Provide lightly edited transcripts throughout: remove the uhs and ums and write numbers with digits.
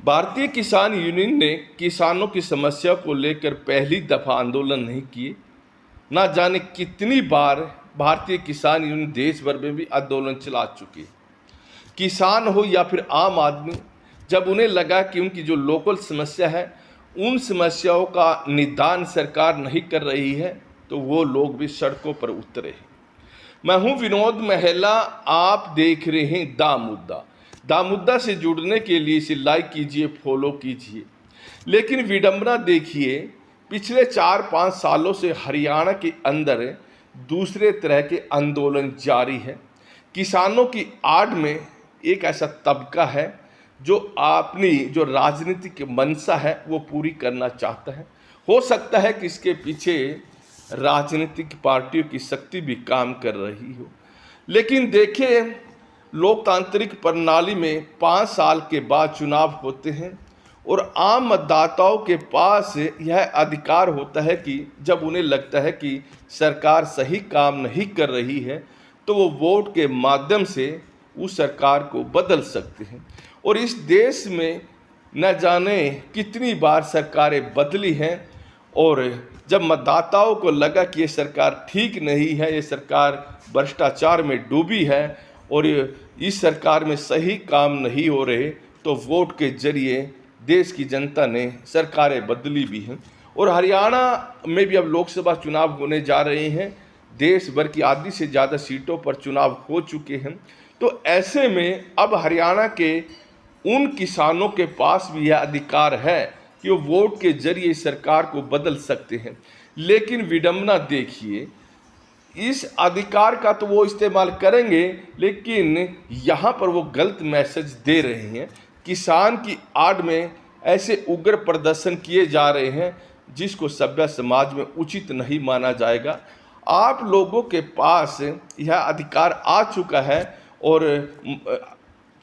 भारतीय किसान यूनियन ने किसानों की समस्या को लेकर पहली दफा आंदोलन नहीं किए। ना जाने कितनी बार भारतीय किसान यूनियन देश भर में भी आंदोलन चला चुकी है। किसान हो या फिर आम आदमी, जब उन्हें लगा कि उनकी जो लोकल समस्या है उन समस्याओं का निदान सरकार नहीं कर रही है, तो वो लोग भी सड़कों पर उतरे हैं। मैं हूं विनोद महिला, आप देख रहे हैं दा मुद्दा से जुड़ने के लिए इसे लाइक कीजिए, फॉलो कीजिए। लेकिन विडंबना देखिए, पिछले 4-5 सालों से हरियाणा के अंदर दूसरे तरह के आंदोलन जारी है। किसानों की आड़ में एक ऐसा तबका है जो अपनी जो राजनीतिक मंशा है वो पूरी करना चाहता है। हो सकता है कि इसके पीछे राजनीतिक पार्टियों की शक्ति भी काम कर रही हो। लेकिन देखिए, लोकतांत्रिक प्रणाली में 5 साल के बाद चुनाव होते हैं और आम मतदाताओं के पास यह अधिकार होता है कि जब उन्हें लगता है कि सरकार सही काम नहीं कर रही है तो वो वोट के माध्यम से उस सरकार को बदल सकते हैं। और इस देश में न जाने कितनी बार सरकारें बदली हैं, और जब मतदाताओं को लगा कि ये सरकार ठीक नहीं है, ये सरकार भ्रष्टाचार में डूबी है और इस सरकार में सही काम नहीं हो रहे, तो वोट के जरिए देश की जनता ने सरकारें बदली भी हैं। और हरियाणा में भी अब लोकसभा चुनाव होने जा रहे हैं। देश भर की आधी से ज़्यादा सीटों पर चुनाव हो चुके हैं। तो ऐसे में अब हरियाणा के उन किसानों के पास भी यह अधिकार है कि वो वोट के जरिए सरकार को बदल सकते हैं। लेकिन विडंबना देखिए, इस अधिकार का तो वो इस्तेमाल करेंगे, लेकिन यहाँ पर वो गलत मैसेज दे रहे हैं। किसान की आड़ में ऐसे उग्र प्रदर्शन किए जा रहे हैं जिसको सभ्य समाज में उचित नहीं माना जाएगा। आप लोगों के पास यह अधिकार आ चुका है और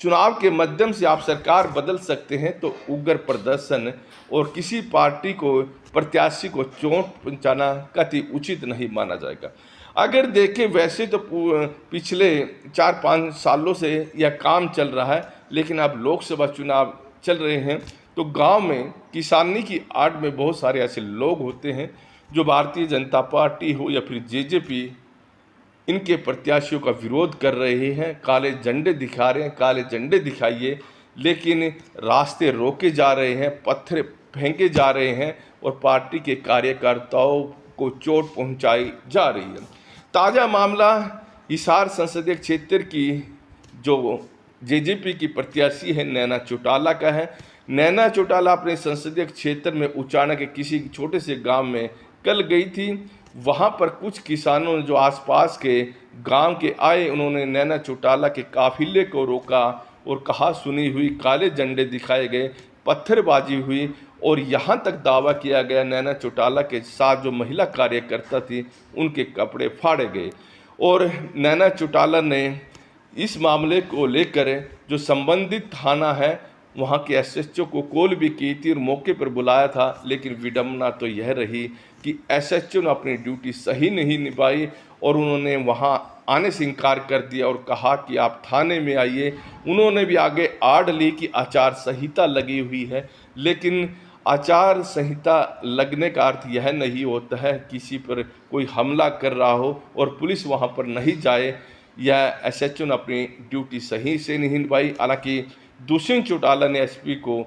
चुनाव के माध्यम से आप सरकार बदल सकते हैं, तो उग्र प्रदर्शन और किसी पार्टी को, प्रत्याशी को चोट पहुंचाना कतई उचित नहीं माना जाएगा। अगर देखें, वैसे तो पिछले 4-5 सालों से यह काम चल रहा है, लेकिन अब लोकसभा चुनाव चल रहे हैं तो गांव में किसानी की आड़ में बहुत सारे ऐसे लोग होते हैं जो भारतीय जनता पार्टी हो या फिर जेजेपी, इनके प्रत्याशियों का विरोध कर रहे हैं, काले झंडे दिखा रहे हैं। काले झंडे दिखाइए, लेकिन रास्ते रोके जा रहे हैं, पत्थर फेंके जा रहे हैं और पार्टी के कार्यकर्ताओं को चोट पहुंचाई जा रही है। ताज़ा मामला हिसार संसदीय क्षेत्र की जो जेजेपी की प्रत्याशी है नैना चौटाला का है। नैना चौटाला अपने संसदीय क्षेत्र में उचाना के किसी छोटे से गांव में कल गई थी। वहां पर कुछ किसानों ने जो आसपास के गांव के आए, उन्होंने नैना चौटाला के काफिले को रोका और कहा सुनी हुई, काले झंडे दिखाए गए, पत्थरबाजी हुई और यहाँ तक दावा किया गया नैना चौटाला के साथ जो महिला कार्यकर्ता थी उनके कपड़े फाड़े गए। और नैना चौटाला ने इस मामले को लेकर जो संबंधित थाना है वहाँ के एसएचओ को कॉल भी की थी और मौके पर बुलाया था। लेकिन विडंबना तो यह रही कि एसएचओ ने अपनी ड्यूटी सही नहीं निभाई और उन्होंने वहाँ आने से इनकार कर दिया और कहा कि आप थाने में आइए। उन्होंने भी आगे आड़ ली कि आचार संहिता लगी हुई है, लेकिन आचार संहिता लगने का अर्थ यह नहीं होता है किसी पर कोई हमला कर रहा हो और पुलिस वहाँ पर नहीं जाए। यह एसएचओ ने अपनी ड्यूटी सही से नहीं निभाई। हालांकि दुष्यंत चौटाला ने एसपी को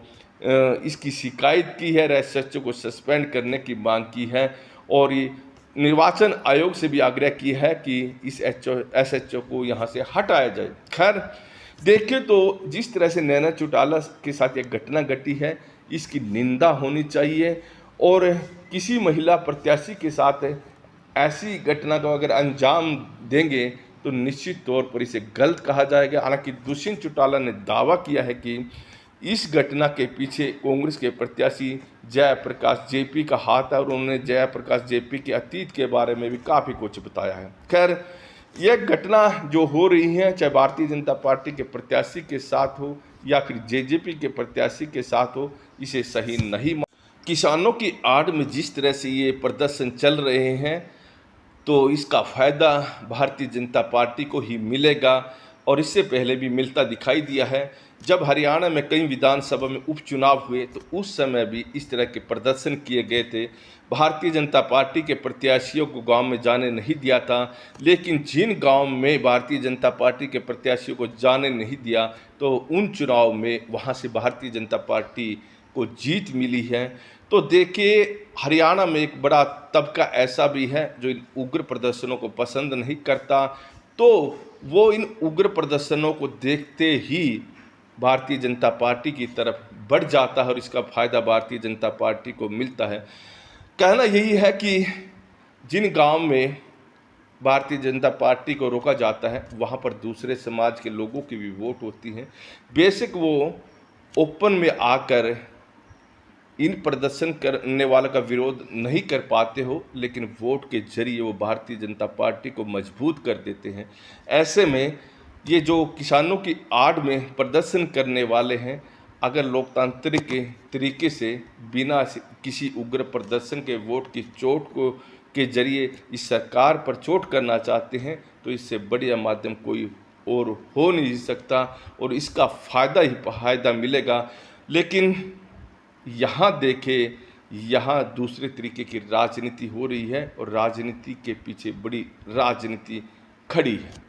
इसकी शिकायत की है, एसएचओ को सस्पेंड करने की मांग की है और निर्वाचन आयोग से भी आग्रह की है कि इस एसएचओ को यहाँ से हटाया जाए। खैर देखें तो जिस तरह से नैना चौटाला के साथ एक घटना घटी है, इसकी निंदा होनी चाहिए और किसी महिला प्रत्याशी के साथ ऐसी घटना को अगर अंजाम देंगे तो निश्चित तौर पर इसे गलत कहा जाएगा। हालांकि दुष्यंत चौटाला ने दावा किया है कि इस घटना के पीछे कांग्रेस के प्रत्याशी जयप्रकाश जेपी का हाथ है और उन्होंने जयप्रकाश जेपी के अतीत के बारे में भी काफ़ी कुछ बताया है। खैर, यह घटना जो हो रही है, चाहे भारतीय जनता पार्टी के प्रत्याशी के साथ हो या फिर जेजेपी के प्रत्याशी के साथ हो, इसे सही नहीं। किसानों की आड़ में जिस तरह से ये प्रदर्शन चल रहे हैं तो इसका फ़ायदा भारतीय जनता पार्टी को ही मिलेगा और इससे पहले भी मिलता दिखाई दिया है। जब हरियाणा में कई विधानसभा में उपचुनाव हुए तो उस समय भी इस तरह के प्रदर्शन किए गए थे। भारतीय जनता पार्टी के प्रत्याशियों को गांव में जाने नहीं दिया था, लेकिन जिन गांव में भारतीय जनता पार्टी के प्रत्याशियों को जाने नहीं दिया तो उन चुनाव में वहां से भारतीय जनता पार्टी को जीत मिली है। तो देखिए, हरियाणा में एक बड़ा तबका ऐसा भी है जो इन उग्र प्रदर्शनों को पसंद नहीं करता, तो वो इन उग्र प्रदर्शनों को देखते ही भारतीय जनता पार्टी की तरफ बढ़ जाता है और इसका फ़ायदा भारतीय जनता पार्टी को मिलता है। कहना यही है कि जिन गांव में भारतीय जनता पार्टी को रोका जाता है वहां पर दूसरे समाज के लोगों की भी वोट होती हैं। बेशक वो ओपन में आकर इन प्रदर्शन करने वालों का विरोध नहीं कर पाते हो, लेकिन वोट के जरिए वो भारतीय जनता पार्टी को मजबूत कर देते हैं। ऐसे में ये जो किसानों की आड़ में प्रदर्शन करने वाले हैं, अगर लोकतांत्रिक के तरीके से बिना किसी उग्र प्रदर्शन के वोट की चोट को के जरिए इस सरकार पर चोट करना चाहते हैं, तो इससे बढ़िया माध्यम कोई और हो नहीं सकता और इसका फ़ायदा मिलेगा। लेकिन यहाँ देखें, यहाँ दूसरे तरीके की राजनीति हो रही है और राजनीति के पीछे बड़ी राजनीति खड़ी है।